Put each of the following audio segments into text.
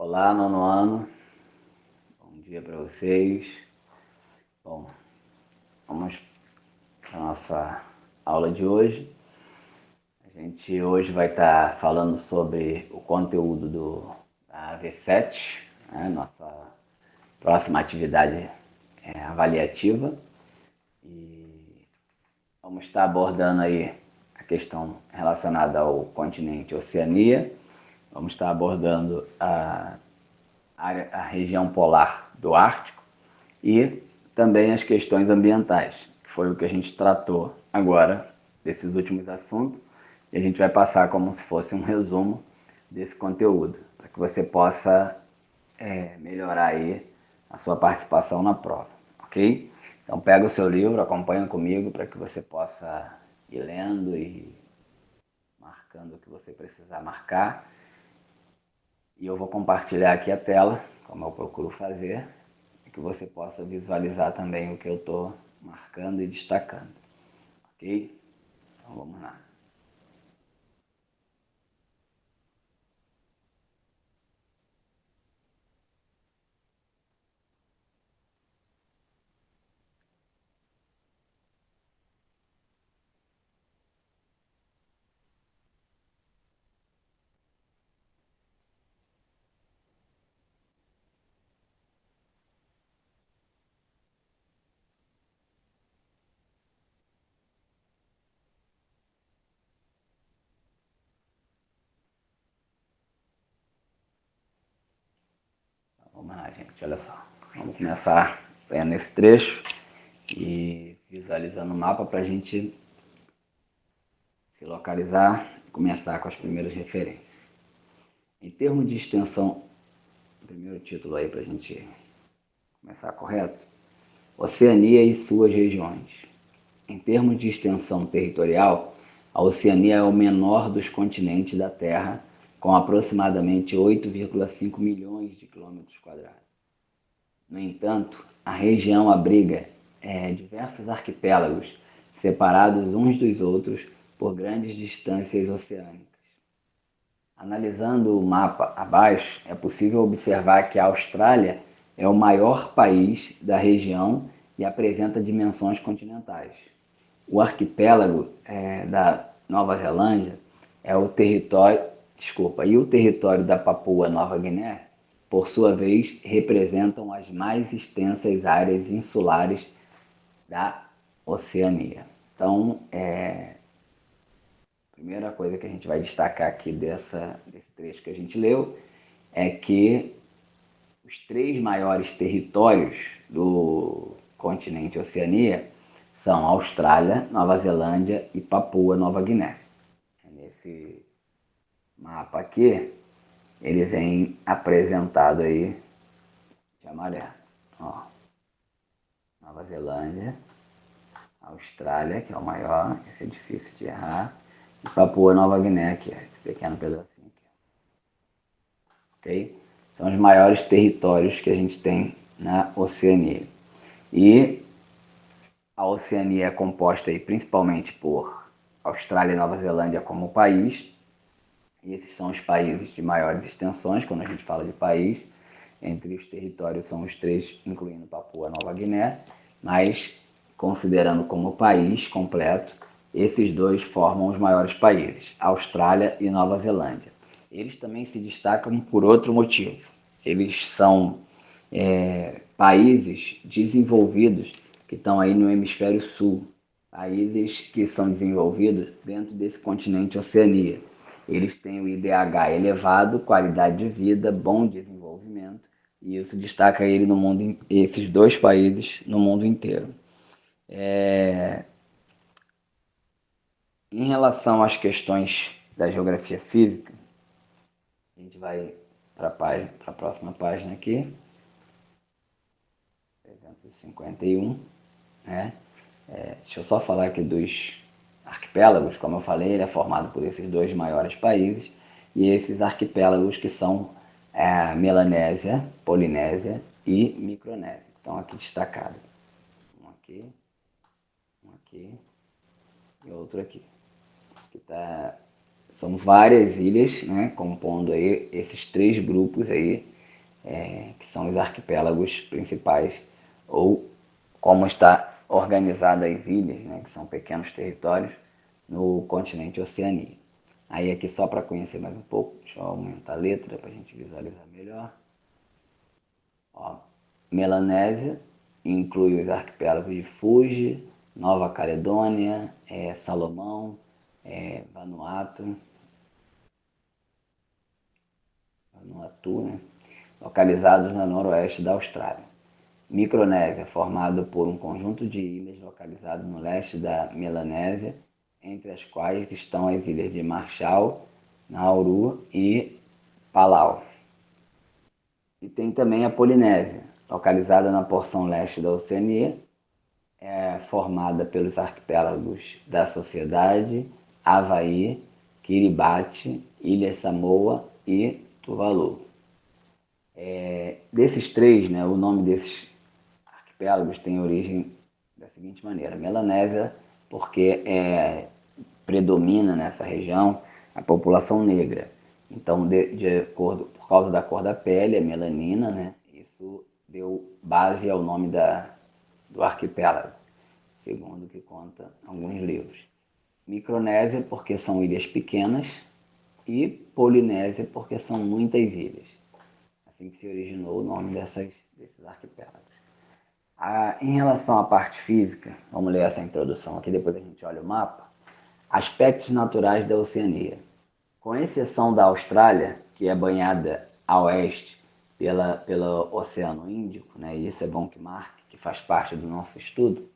Olá, nono ano. Bom dia para vocês. Bom, vamos para a nossa aula de hoje. A gente hoje vai estar falando sobre o conteúdo da AV7, né? Nossa próxima atividade avaliativa. E vamos estar abordando aí a questão relacionada ao continente Oceania. Vamos estar abordando a região polar do Ártico e também as questões ambientais, que foi o que a gente tratou agora desses últimos assuntos, e a gente vai passar como se fosse um resumo desse conteúdo, para que você possa melhorar aí a sua participação na prova, ok? Então pega o seu livro, acompanha comigo para que você possa ir lendo e marcando o que você precisar marcar. E eu vou compartilhar aqui a tela, como eu procuro fazer, que você possa visualizar também o que eu estou marcando e destacando, ok? Então vamos lá. Vamos lá, gente, olha só. Vamos começar lendo esse trecho e visualizando o mapa para a gente se localizar e começar com as primeiras referências. Em termos de extensão, o primeiro título aí para a gente começar correto, Oceania e suas regiões. Em termos de extensão territorial, a Oceania é o menor dos continentes da Terra, com aproximadamente 8,5 milhões de quilômetros quadrados. No entanto, a região abriga diversos arquipélagos, separados uns dos outros por grandes distâncias oceânicas. Analisando o mapa abaixo, é possível observar que a Austrália é o maior país da região e apresenta dimensões continentais. O arquipélago da Nova Zelândia é o território, e o território da Papua Nova Guiné, por sua vez, representam as mais extensas áreas insulares da Oceania. Então, a primeira coisa que a gente vai destacar aqui desse trecho que a gente leu é que os três maiores territórios do continente Oceania são Austrália, Nova Zelândia e Papua Nova Guiné. Nesse mapa aqui, ele vem apresentado aí de amarelo. Ó, Nova Zelândia, Austrália, que é o maior, esse é difícil de errar, e Papua Nova Guiné, que é esse pequeno pedacinho aqui. Ok? São os maiores territórios que a gente tem na Oceania. E a Oceania é composta aí principalmente por Austrália e Nova Zelândia como país. E esses são os países de maiores extensões, quando a gente fala de país. Entre os territórios são os três, incluindo Papua Nova Guiné, mas considerando como país completo, esses dois formam os maiores países, Austrália e Nova Zelândia. Eles também se destacam por outro motivo. Eles são países desenvolvidos que estão aí no hemisfério sul, países que são desenvolvidos dentro desse continente Oceania. Eles têm o IDH elevado, qualidade de vida, bom desenvolvimento, e isso destaca ele no mundo, esses dois países no mundo inteiro. Em relação às questões da geografia física, a gente vai para a próxima página aqui, 351, né? Deixa eu só falar aqui dos arquipélagos. Como eu falei, ele é formado por esses dois maiores países, e esses arquipélagos que são Melanésia, Polinésia e Micronésia. Estão aqui destacados. Um aqui e outro aqui. São várias ilhas, né, compondo aí esses três grupos aí que são os arquipélagos principais, ou como está organizada as ilhas, né, que são pequenos territórios no continente Oceania. Aí aqui só para conhecer mais um pouco, deixa eu aumentar a letra para a gente visualizar melhor. Ó, Melanésia inclui os arquipélagos de Fuji, Nova Caledônia, Salomão, Vanuatu, né, localizados no noroeste da Austrália. Micronésia, formado por um conjunto de ilhas localizadas no leste da Melanésia, entre as quais estão as ilhas de Marshall, Nauru e Palau. E tem também a Polinésia, localizada na porção leste da Oceania, formada pelos arquipélagos da Sociedade, Havaí, Kiribati, Ilha Samoa e Tuvalu. Desses três, né, o nome desses arquipélagos tem origem da seguinte maneira: Melanésia, porque predomina nessa região a população negra. Então, de acordo, por causa da cor da pele, a melanina, né, isso deu base ao nome do arquipélago, segundo o que conta alguns livros. Micronésia, porque são ilhas pequenas, e Polinésia, porque são muitas ilhas. Assim que se originou o nome desses arquipélagos. Em relação à parte física, vamos ler essa introdução aqui, depois a gente olha o mapa. Aspectos naturais da Oceania. Com exceção da Austrália, que é banhada a oeste pelo Oceano Índico, né, e isso é bom que marque, que faz parte do nosso estudo,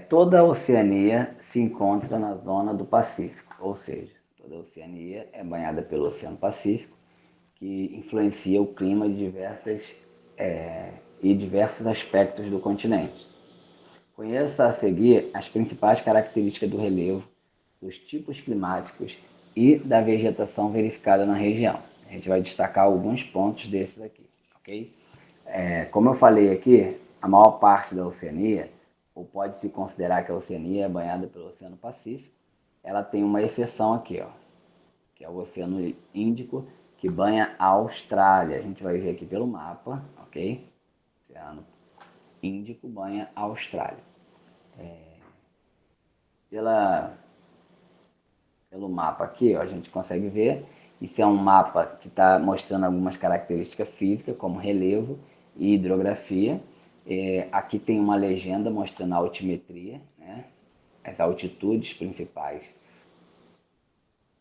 toda a Oceania se encontra na zona do Pacífico, ou seja, toda a Oceania é banhada pelo Oceano Pacífico, que influencia o clima de diversos aspectos do continente. Conheça a seguir as principais características do relevo, dos tipos climáticos e da vegetação verificada na região. A gente vai destacar alguns pontos desses aqui, ok? Como eu falei aqui, a maior parte da Oceania, ou pode-se considerar que a Oceania é banhada pelo Oceano Pacífico, ela tem uma exceção aqui, ó, que é o Oceano Índico, que banha a Austrália. A gente vai ver aqui pelo mapa, ok? Oceano Índico banha a Austrália. Pelo mapa aqui, ó, a gente consegue ver. Isso é um mapa que está mostrando algumas características físicas, como relevo e hidrografia. Aqui tem uma legenda mostrando a altimetria, né? As altitudes principais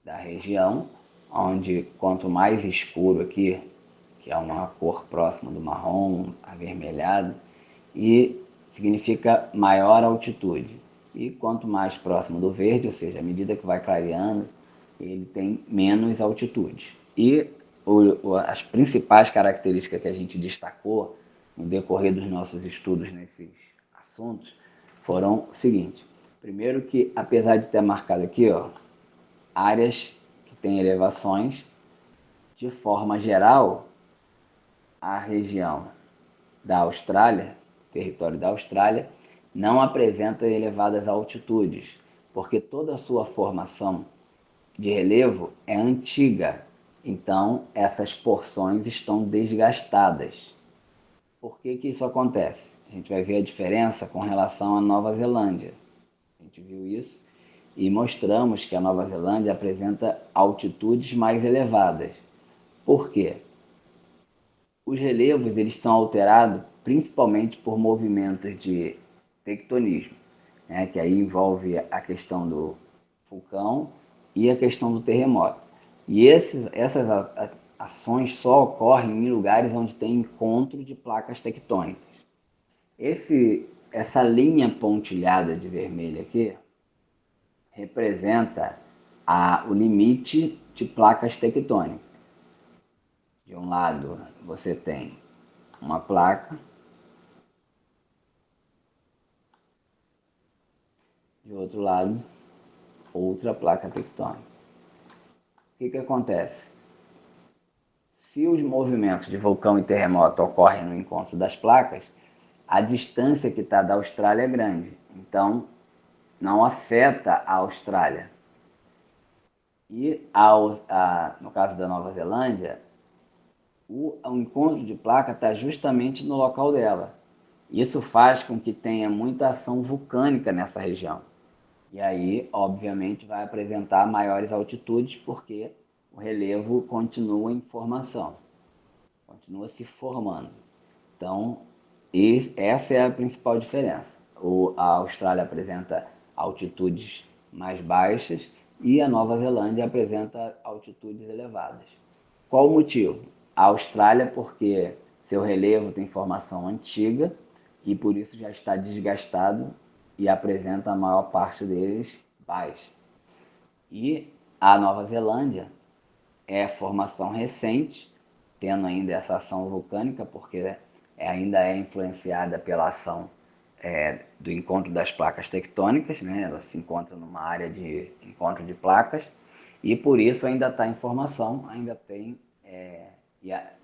da região, onde quanto mais escuro aqui, que é uma cor próxima do marrom, avermelhado, e significa maior altitude. E quanto mais próximo do verde, ou seja, à medida que vai clareando, ele tem menos altitude. E as principais características que a gente destacou no decorrer dos nossos estudos nesses assuntos foram o seguinte: primeiro que, apesar de ter marcado aqui, ó, áreas que têm elevações, de forma geral, a região da Austrália, território da Austrália, não apresenta elevadas altitudes, porque toda a sua formação de relevo é antiga, então essas porções estão desgastadas. Por que isso acontece? A gente vai ver a diferença com relação à Nova Zelândia. A gente viu isso e mostramos que a Nova Zelândia apresenta altitudes mais elevadas. Por quê? Os relevos eles são alterados principalmente por movimentos de tectonismo, né, que aí envolve a questão do vulcão e a questão do terremoto. E essas ações só ocorrem em lugares onde tem encontro de placas tectônicas. Essa linha pontilhada de vermelho aqui representa o limite de placas tectônicas. De um lado você tem uma placa, de outro lado outra placa tectônica. O que acontece? Se os movimentos de vulcão e terremoto ocorrem no encontro das placas, a distância que está da Austrália é grande, então não afeta a Austrália. E no caso da Nova Zelândia, o encontro de placa está justamente no local dela. Isso faz com que tenha muita ação vulcânica nessa região. E aí, obviamente, vai apresentar maiores altitudes porque o relevo continua em formação, continua se formando. Então, essa é a principal diferença. A Austrália apresenta altitudes mais baixas e a Nova Zelândia apresenta altitudes elevadas. Qual o motivo? A Austrália, porque seu relevo tem formação antiga e por isso já está desgastado e apresenta a maior parte deles baixa. E a Nova Zelândia é formação recente, tendo ainda essa ação vulcânica, porque ainda é influenciada pela ação do encontro das placas tectônicas, né? Ela se encontra numa área de encontro de placas, e por isso ainda está em formação, ainda tem,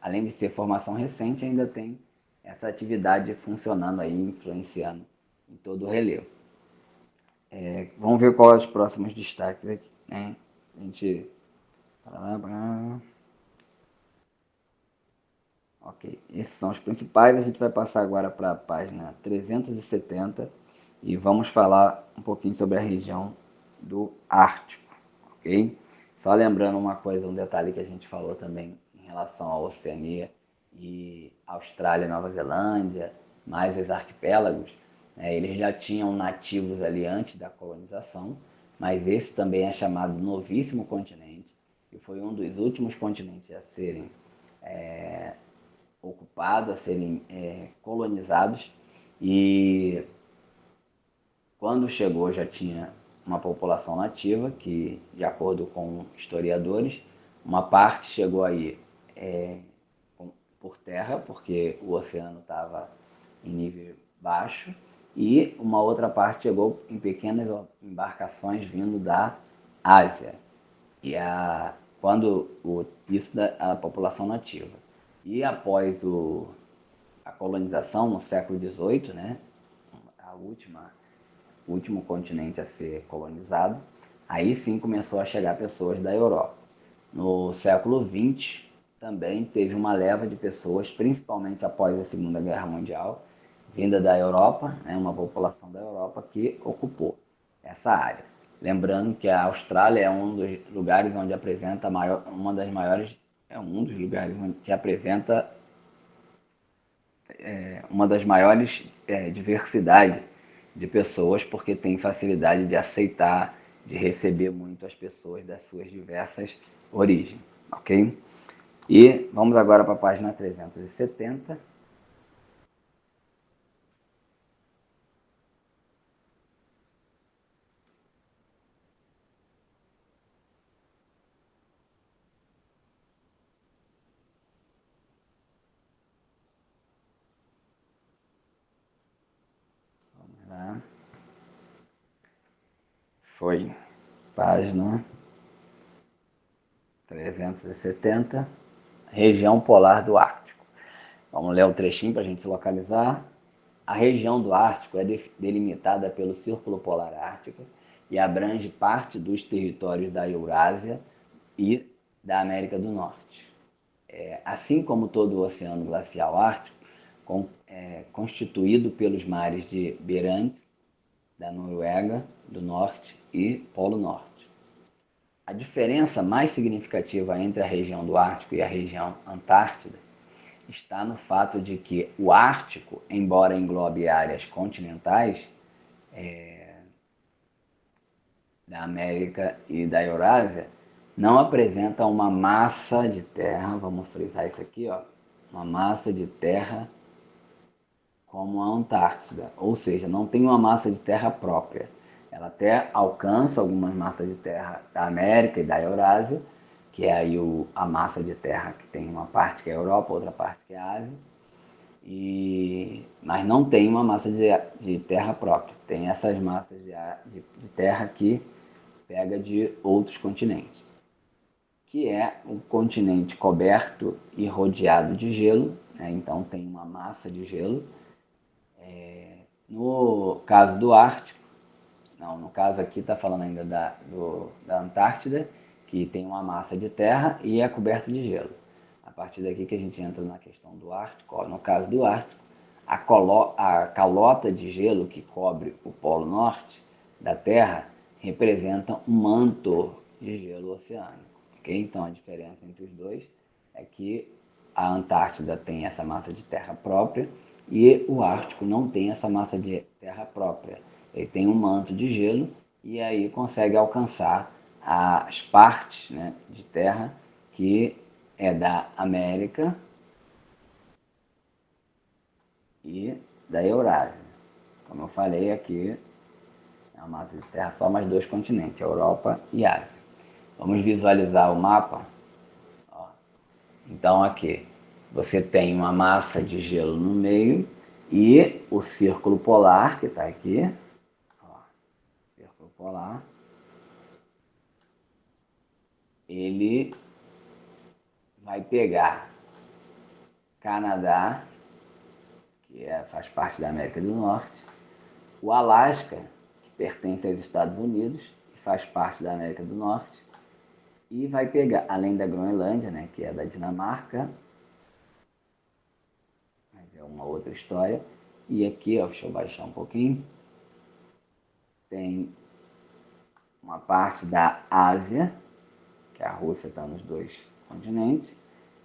além de ser formação recente, ainda tem essa atividade funcionando aí, influenciando em todo o relevo. Vamos ver quais os próximos destaques aqui, né? A gente... Ok, esses são os principais. A gente vai passar agora para a página 370 e vamos falar um pouquinho sobre a região do Ártico, ok? Só lembrando uma coisa, um detalhe que a gente falou também em relação à Oceania e Austrália e Nova Zelândia, mais os arquipélagos, né? Eles já tinham nativos ali antes da colonização, mas esse também é chamado Novíssimo Continente e foi um dos últimos continentes a serem ocupados, a serem colonizados, e quando chegou já tinha uma população nativa que, de acordo com historiadores, uma parte chegou aí por terra, porque o oceano estava em nível baixo, e uma outra parte chegou em pequenas embarcações vindo da Ásia, e isso da população nativa. E após a colonização no século XVIII, né, o último continente a ser colonizado, aí sim começou a chegar pessoas da Europa. No século XX também teve uma leva de pessoas, principalmente após a Segunda Guerra Mundial, vinda da Europa, né, uma população da Europa que ocupou essa área. Lembrando que a Austrália é um dos lugares onde apresenta um dos lugares que apresenta uma das maiores diversidades de pessoas, porque tem facilidade de aceitar, de receber muito as pessoas das suas diversas origens, ok? E vamos agora para a página 370. Vamos lá. Foi página 370, região polar do Ártico. Vamos ler um trechinho para a gente se localizar. A região do Ártico é delimitada pelo Círculo Polar Ártico e abrange parte dos territórios da Eurásia e da América do Norte. Assim como todo o Oceano Glacial Ártico, constituído pelos mares de Barents, da Noruega do Norte e Polo Norte. A diferença mais significativa entre a região do Ártico e a região Antártida está no fato de que o Ártico, embora englobe áreas continentais da América e da Eurásia, não apresenta uma massa de terra, vamos frisar isso aqui, ó, uma massa de terra como a Antártida, ou seja, não tem uma massa de terra própria. Ela até alcança algumas massas de terra da América e da Eurásia, que é aí a massa de terra que tem uma parte que é a Europa, outra parte que é a Ásia, mas não tem uma massa de terra própria. Tem essas massas de terra que pega de outros continentes, que é um continente coberto e rodeado de gelo, né? Então tem uma massa de gelo. No caso do Ártico, não, no caso aqui está falando ainda da Antártida, que tem uma massa de terra e é coberto de gelo. partir daqui que a gente entra na questão do Ártico. No caso do Ártico, a calota de gelo que cobre o Polo Norte da Terra representa um manto de gelo oceânico. Okay? Então, a diferença entre os dois é que a Antártida tem essa massa de terra própria e o Ártico não tem essa massa de terra própria. Ele tem um manto de gelo e aí consegue alcançar as partes, né, de terra que é da América e da Eurásia. Como eu falei aqui, é uma massa de terra só mais dois continentes, Europa e Ásia. Vamos visualizar o mapa. Ó. Então aqui você tem uma massa de gelo no meio e o círculo polar que está aqui. Ó. Círculo polar. Ele vai pegar Canadá, que faz parte da América do Norte, o Alasca, que pertence aos Estados Unidos e faz parte da América do Norte, e vai pegar, além da Groenlândia, né, que é da Dinamarca, mas é uma outra história, e aqui, ó, deixa eu baixar um pouquinho, tem uma parte da Ásia, que a Rússia está nos dois continentes,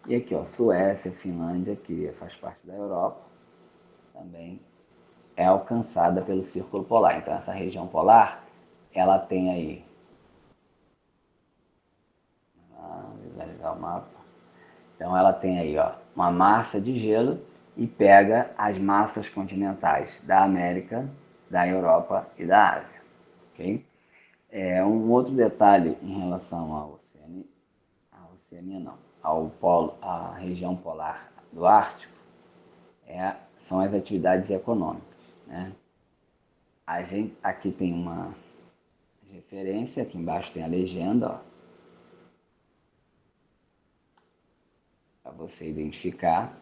e aqui, ó, Suécia, Finlândia, que faz parte da Europa, também é alcançada pelo Círculo Polar. Então, essa região polar, ela tem aí, visualizar o mapa, então ela tem aí, ó, uma massa de gelo e pega as massas continentais da América, da Europa e da Ásia. Okay? Um outro detalhe em relação à Oceania não, ao polo, à região polar do Ártico, são as atividades econômicas. Né? A gente aqui tem uma referência, aqui embaixo tem a legenda, para você identificar.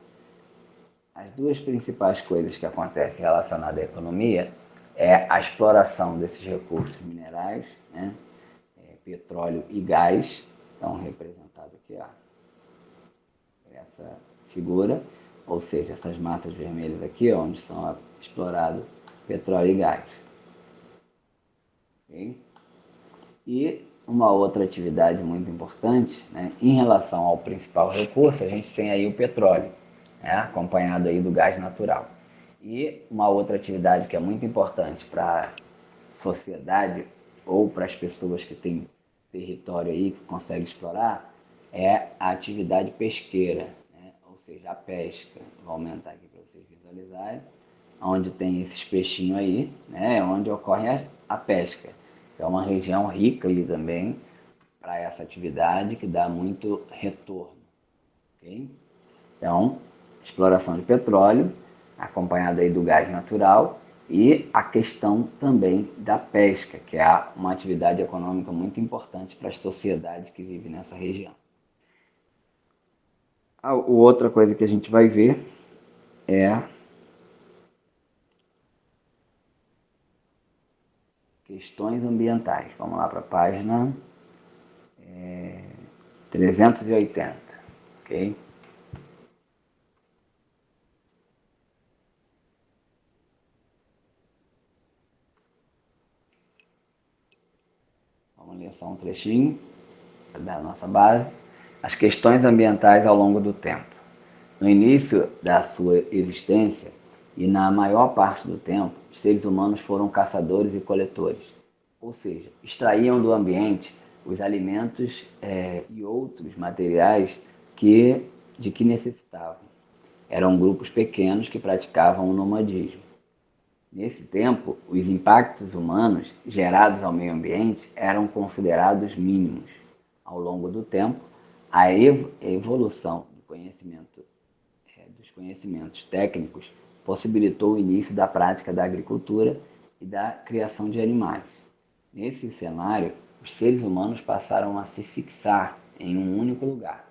As duas principais coisas que acontecem relacionadas à economia é a exploração desses recursos minerais, né? Petróleo e gás, estão representados aqui, ó, essa figura, ou seja, essas massas vermelhas aqui, onde são explorados petróleo e gás. Okay? E uma outra atividade muito importante, né, em relação ao principal recurso, a gente tem aí o petróleo, né, acompanhado aí do gás natural. E uma outra atividade que é muito importante para a sociedade ou para as pessoas que têm território aí que conseguem explorar é a atividade pesqueira, né, ou seja, a pesca. Vou aumentar aqui para vocês visualizarem, onde tem esses peixinhos aí, né, onde ocorre a pesca. É uma região rica aí também para essa atividade que dá muito retorno. Okay? Então, exploração de petróleo, acompanhada aí do gás natural e a questão também da pesca, que é uma atividade econômica muito importante para as sociedades que vivem nessa região. A outra coisa que a gente vai ver é questões ambientais. Vamos lá para a página 380, ok? Vamos ler só um trechinho da nossa base. As questões ambientais ao longo do tempo. No início da sua existência e na maior parte do tempo, os seres humanos foram caçadores e coletores, ou seja, extraíam do ambiente os alimentos e outros materiais de que necessitavam. Eram grupos pequenos que praticavam o nomadismo. Nesse tempo, os impactos humanos gerados ao meio ambiente eram considerados mínimos. Ao longo do tempo, a evolução dos conhecimentos técnicos possibilitou o início da prática da agricultura e da criação de animais. Nesse cenário, os seres humanos passaram a se fixar em um único lugar.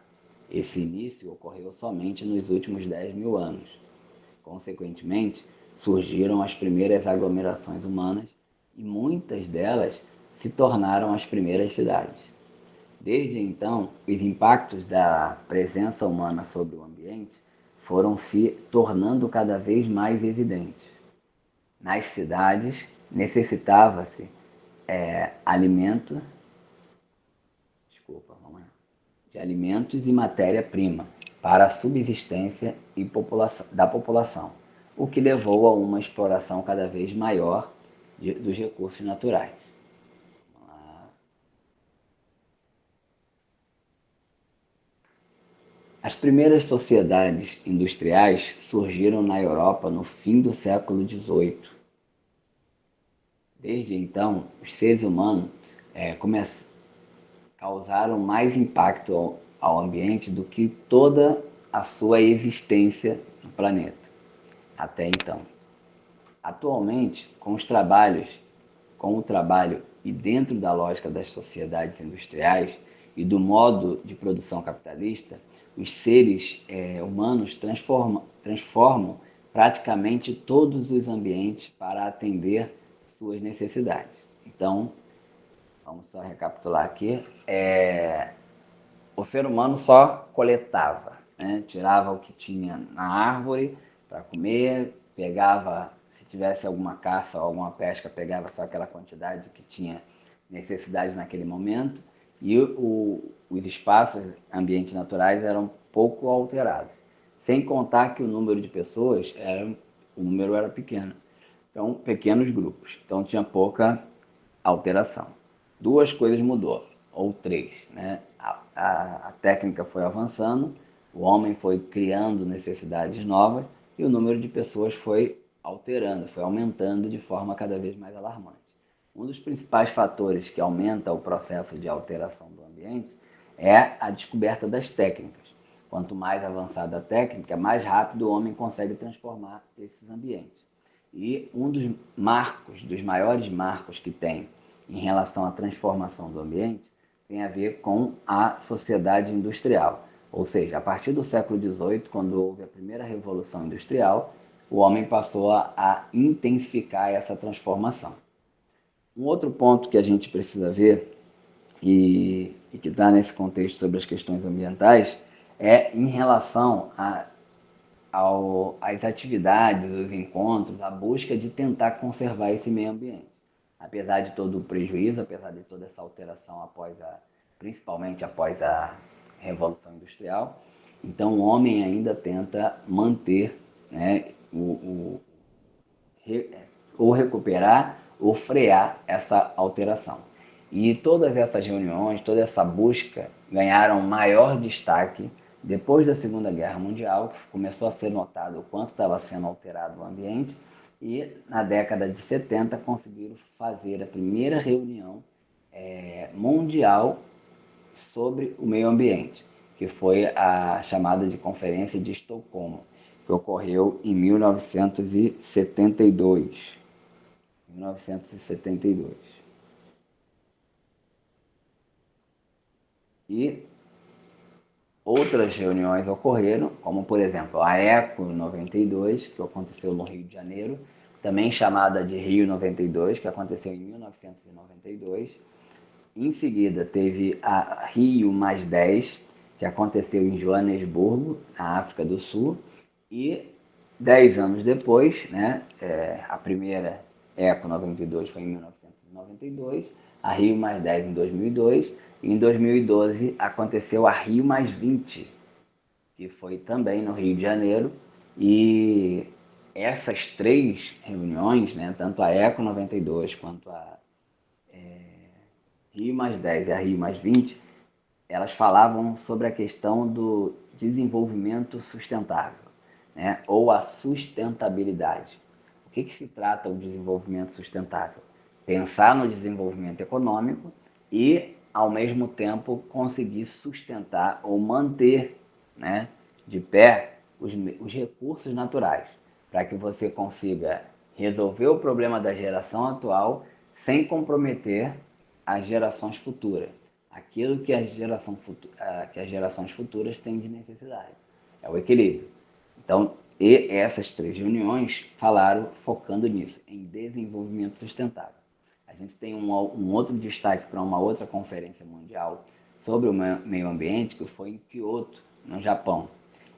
Esse início ocorreu somente nos últimos 10 mil anos. Consequentemente, surgiram as primeiras aglomerações humanas e muitas delas se tornaram as primeiras cidades. Desde então, os impactos da presença humana sobre o ambiente foram se tornando cada vez mais evidentes. Nas cidades, necessitava-se alimento, vamos lá, de alimentos e matéria-prima para a subsistência da população, o que levou a uma exploração cada vez maior dos recursos naturais. As primeiras sociedades industriais surgiram na Europa no fim do século XVIII. Desde então, os seres humanos causaram mais impacto ao ambiente do que toda a sua existência no planeta, até então. Atualmente, com o trabalho e dentro da lógica das sociedades industriais e do modo de produção capitalista, os seres humanos transformam praticamente todos os ambientes para atender suas necessidades. Então, vamos só recapitular aqui. O ser humano só coletava, né? Tirava o que tinha na árvore para comer, pegava, se tivesse alguma caça ou alguma pesca, pegava só aquela quantidade que tinha necessidade naquele momento, e os espaços, ambientes naturais eram pouco alterados. Sem contar que o número de pessoas, o número era pequeno. Então, pequenos grupos. Então, tinha pouca alteração. Duas coisas mudou, ou três, né? A técnica foi avançando, o homem foi criando necessidades novas e o número de pessoas foi alterando, foi aumentando de forma cada vez mais alarmante. Um dos principais fatores que aumenta o processo de alteração do ambiente é a descoberta das técnicas. Quanto mais avançada a técnica, mais rápido o homem consegue transformar esses ambientes. E um dos maiores marcos que tem em relação à transformação do ambiente tem a ver com a sociedade industrial. Ou seja, a partir do século XVIII, quando houve a primeira revolução industrial, o homem passou a intensificar essa transformação. Um outro ponto que a gente precisa ver, e que está nesse contexto sobre as questões ambientais, é em relação às atividades, os encontros, a busca de tentar conservar esse meio ambiente. Apesar de todo o prejuízo, apesar de toda essa alteração principalmente após a Revolução Industrial, então o homem ainda tenta manter, né, ou recuperar ou frear essa alteração. E todas essas reuniões, toda essa busca ganharam maior destaque depois da Segunda Guerra Mundial, que começou a ser notado o quanto estava sendo alterado o ambiente, e na década de 70 conseguiram fazer a primeira reunião mundial sobre o meio ambiente, que foi a chamada de Conferência de Estocolmo, que ocorreu em 1972. E outras reuniões ocorreram, como por exemplo a ECO 92, que aconteceu no Rio de Janeiro, também chamada de Rio 92, que aconteceu em 1992. Em seguida teve a Rio +10, que aconteceu em Joanesburgo, na África do Sul, e 10 anos depois, né, a primeira ECO 92 foi em 1992, a Rio +10 em 2002, e em 2012 aconteceu a Rio +20, que foi também no Rio de Janeiro, e essas três reuniões, né, tanto a ECO 92 quanto a Rio +10 e a Rio +20, elas falavam sobre a questão do desenvolvimento sustentável, né, ou a sustentabilidade. O que se trata o desenvolvimento sustentável? Pensar no desenvolvimento econômico e, ao mesmo tempo, conseguir sustentar ou manter, né, de pé os recursos naturais, para que você consiga resolver o problema da geração atual sem comprometer as gerações futuras. Aquilo que as gerações futuras têm de necessidade. É o equilíbrio. Então, e essas três reuniões falaram focando nisso, em desenvolvimento sustentável. A gente tem um outro destaque para uma outra conferência mundial sobre o meio ambiente, que foi em Kyoto, no Japão.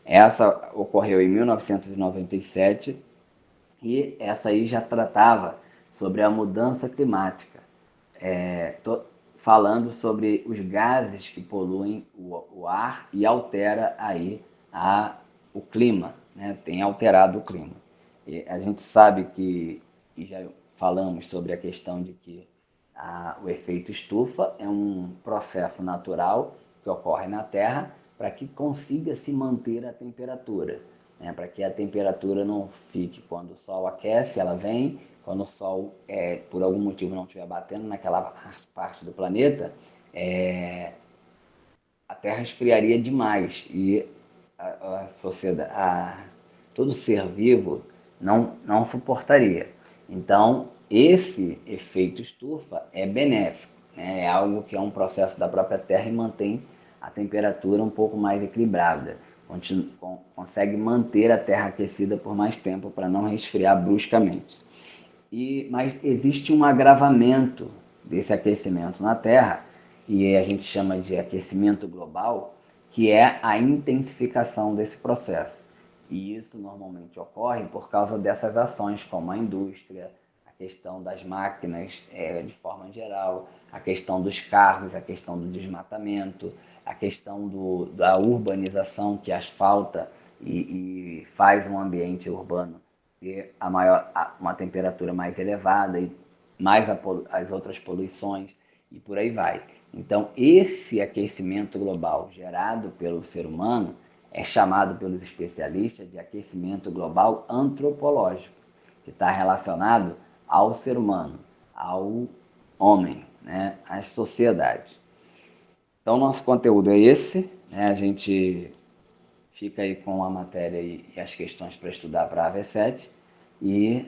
Essa ocorreu em 1997 e essa aí já tratava sobre a mudança climática, falando sobre os gases que poluem o ar e altera aí o clima, né? Tem alterado o clima. E a gente sabe que, e já falamos sobre a questão de que o efeito estufa é um processo natural que ocorre na Terra para que consiga se manter a temperatura, né? Para que a temperatura não fique, quando o Sol aquece, ela vem, quando o Sol, por algum motivo, não estiver batendo naquela parte do planeta, a Terra esfriaria demais e a sociedade, todo ser vivo não suportaria. Então, esse efeito estufa é benéfico, né? É algo que é um processo da própria Terra e mantém a temperatura um pouco mais equilibrada. Consegue manter a Terra aquecida por mais tempo para não resfriar bruscamente. Mas existe um agravamento desse aquecimento na Terra, e a gente chama de aquecimento global, que é a intensificação desse processo. E isso normalmente ocorre por causa dessas ações, como a indústria, a questão das máquinas de forma geral, a questão dos carros, a questão do desmatamento, a questão da urbanização que asfalta e faz um ambiente urbano ter uma temperatura mais elevada e mais as outras poluições e por aí vai. Então, esse aquecimento global gerado pelo ser humano é chamado pelos especialistas de aquecimento global antropológico, que está relacionado ao ser humano, ao homem, né, às sociedades. Então, nosso conteúdo é esse, né? A gente fica aí com a matéria e as questões para estudar para a AV7 e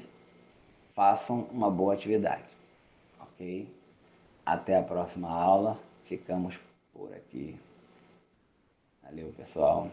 façam uma boa atividade, ok? Até a próxima aula, ficamos por aqui. Valeu, pessoal.